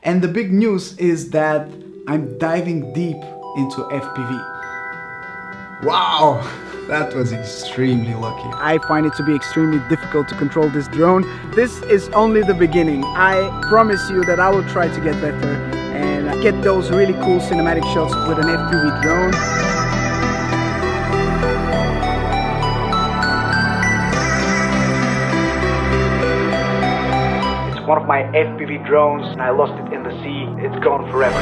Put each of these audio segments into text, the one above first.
And the big news is that I'm diving deep into FPV. Wow, that was extremely lucky. I find it to be extremely difficult to control this drone. This is only the beginning. I promise you that I will try to get better and get those really cool cinematic shots with an FPV drone. It's one of my FPV drones and I lost it in the sea. It's gone forever.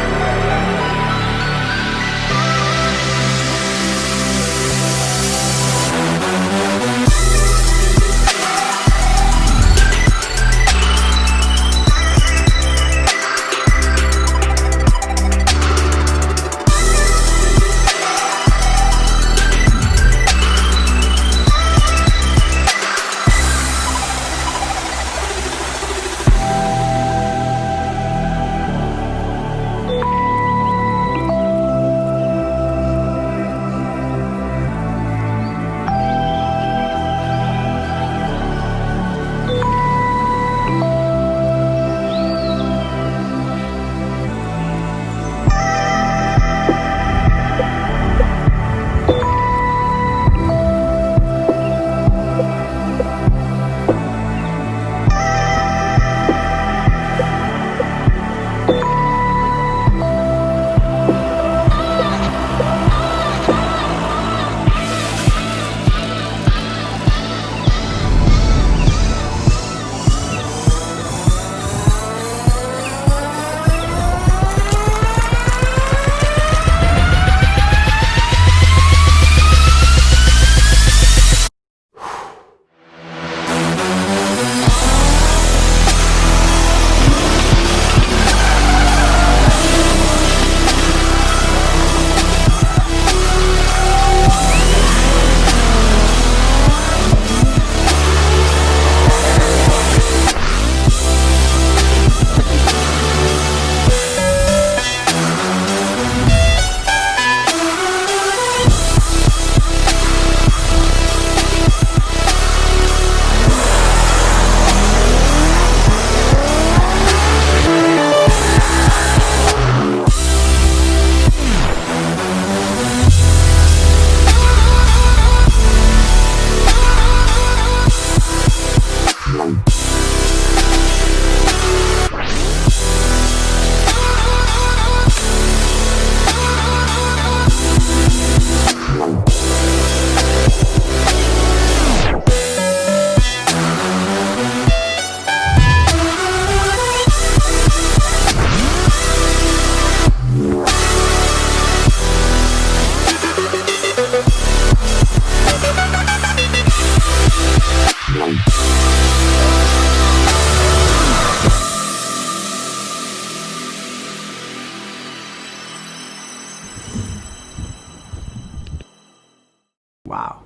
Wow,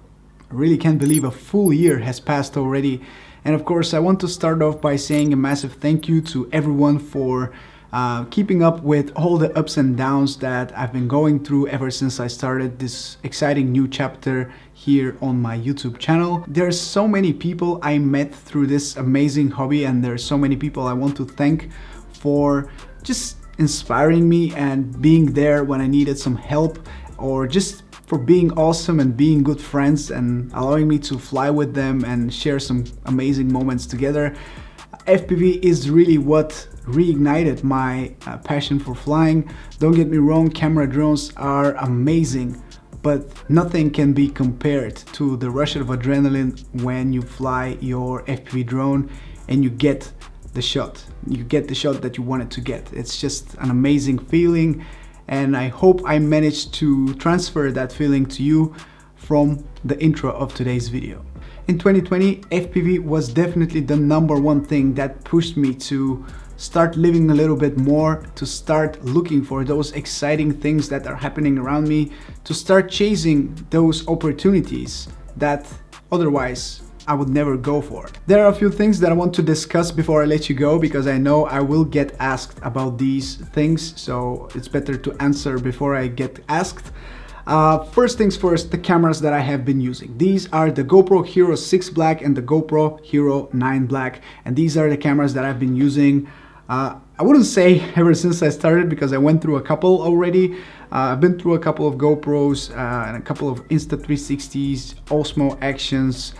I really can't believe a full year has passed already. And of course, I want to start off by saying a massive thank you to everyone for keeping up with all the ups and downs that I've been going through ever since I started this exciting new chapter here on my YouTube channel. There's so many people I met through this amazing hobby, and there's so many people I want to thank for just inspiring me and being there when I needed some help, or just for being awesome and being good friends and allowing me to fly with them and share some amazing moments together. FPV is really what reignited my passion for flying. Don't get me wrong, camera drones are amazing, but nothing can be compared to the rush of adrenaline when you fly your FPV drone and you get the shot. You get the shot that you wanted to get. It's just an amazing feeling, and I hope I managed to transfer that feeling to you from the intro of today's video. In 2020, FPV was definitely the #1 thing that pushed me to start living a little bit more, to start looking for those exciting things that are happening around me, to start chasing those opportunities that otherwise I would never go for. There are a few things that I want to discuss before I let you go, because I know I will get asked about these things, so it's better to answer before I get asked. First things first, the cameras that I have been using. These are the GoPro Hero 6 Black and the GoPro Hero 9 Black, and these are the cameras that I've been using I wouldn't say ever since I started, because I went through a couple already. I've been through a couple of GoPros and a couple of Insta360s, Osmo Actions,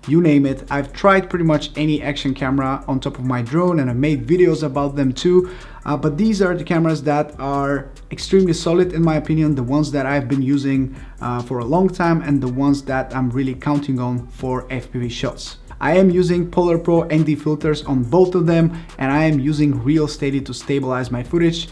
you name it. I've tried pretty much any action camera on top of my drone, and I've made videos about them too. But these are the cameras that are extremely solid in my opinion, the ones that I've been using for a long time, and the ones that I'm really counting on for FPV shots. I am using Polar Pro ND filters on both of them, and I am using Real Steady to stabilize my footage.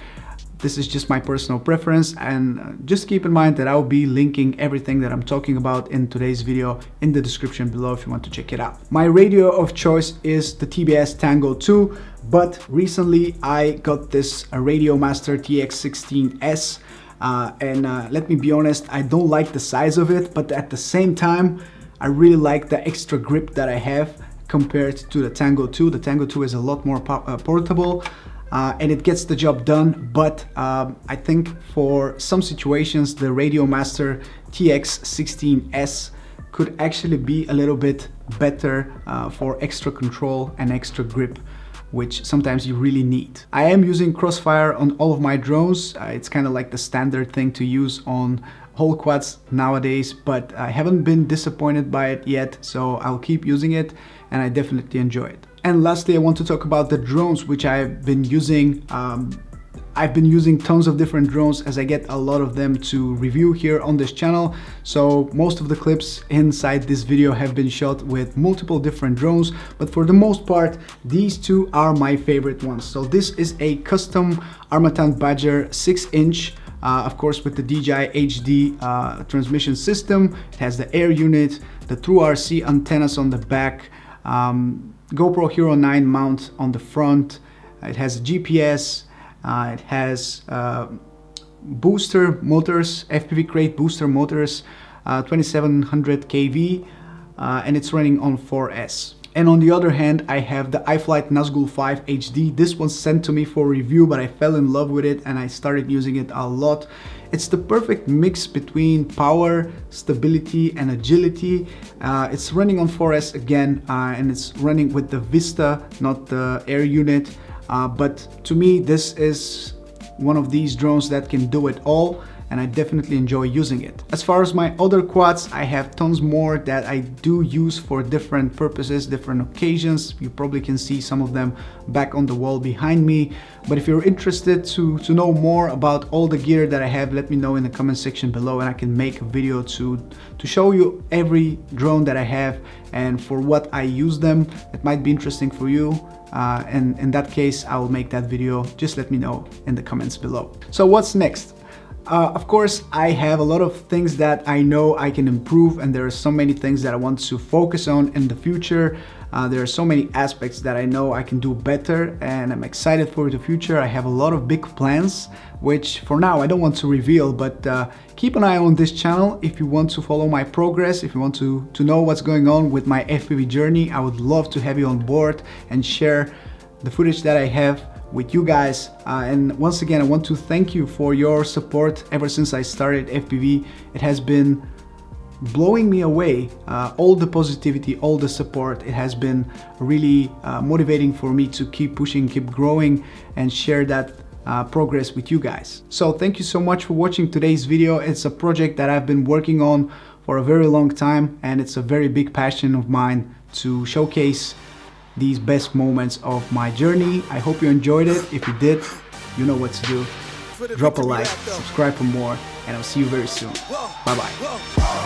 This is just my personal preference, and just keep in mind that I'll be linking everything that I'm talking about in today's video in the description below if you want to check it out. My radio of choice is the TBS Tango 2, but recently I got this Radio Master TX16S, and let me be honest, I don't like the size of it, but at the same time I really like the extra grip that I have compared to the Tango 2. The Tango 2 is a lot more portable. And it gets the job done, but I think for some situations the Radio Master TX16S could actually be a little bit better for extra control and extra grip, which sometimes you really need. I am using Crossfire on all of my drones. It's kind of like the standard thing to use on whole quads nowadays, but I haven't been disappointed by it yet, so I'll keep using it, and I definitely enjoy it. And lastly, I want to talk about the drones which I've been using. I've been using tons of different drones, as I get a lot of them to review here on this channel. So most of the clips inside this video have been shot with multiple different drones, but for the most part, these two are my favorite ones. So this is a custom Armattan Badger 6-inch, of course with the DJI HD transmission system. It has the air unit, the True RC antennas on the back, GoPro Hero 9 mount on the front. It has a GPS, it has booster motors, FPV crate booster motors, 2700 kV, and it's running on 4S. And on the other hand, I have the iFlight Nazgul 5 HD. This was sent to me for review, but I fell in love with it and I started using it a lot. It's the perfect mix between power, stability, and agility. It's running on 4S again, and it's running with the Vista, not the air unit. But to me, this is one of these drones that can do it all, and I definitely enjoy using it. As far as my other quads, I have tons more that I do use for different purposes, different occasions. You probably can see some of them back on the wall behind me. But if you're interested to know more about all the gear that I have, let me know in the comment section below, and I can make a video to show you every drone that I have and for what I use them. It might be interesting for you. And in that case, I will make that video. Just let me know in the comments below. So what's next? Of course, I have a lot of things that I know I can improve, and there are so many things that I want to focus on in the future. There are so many aspects that I know I can do better, and I'm excited for the future. I have a lot of big plans, which for now I don't want to reveal, but keep an eye on this channel if you want to follow my progress, if you want to know what's going on with my FPV journey. I would love to have you on board and share the footage that I have with you guys. And once again, I want to thank you for your support ever since I started FPV. It has been blowing me away, all the positivity, all the support. It has been really motivating for me to keep pushing, keep growing, and share that progress with you guys. So thank you so much for watching today's video. It's a project that I've been working on for a very long time, and it's a very big passion of mine to showcase these best moments of my journey. I hope you enjoyed it. If you did, you know what to do. Drop a like, subscribe for more, and I'll see you very soon. Bye-bye.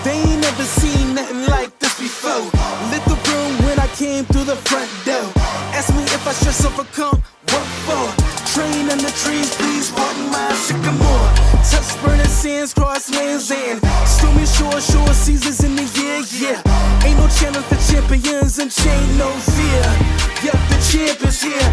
They ain't never seen nothing like this before. Lit the room when I came through the front door. Ask me if I stress overcome, what for? Train in the trees, please pardon my sycamore. Touch burning sands, cross lands, and stormy shore seasons in the year, yeah. Ain't no challenge for champions and chain no fear. Yep, the champ is here.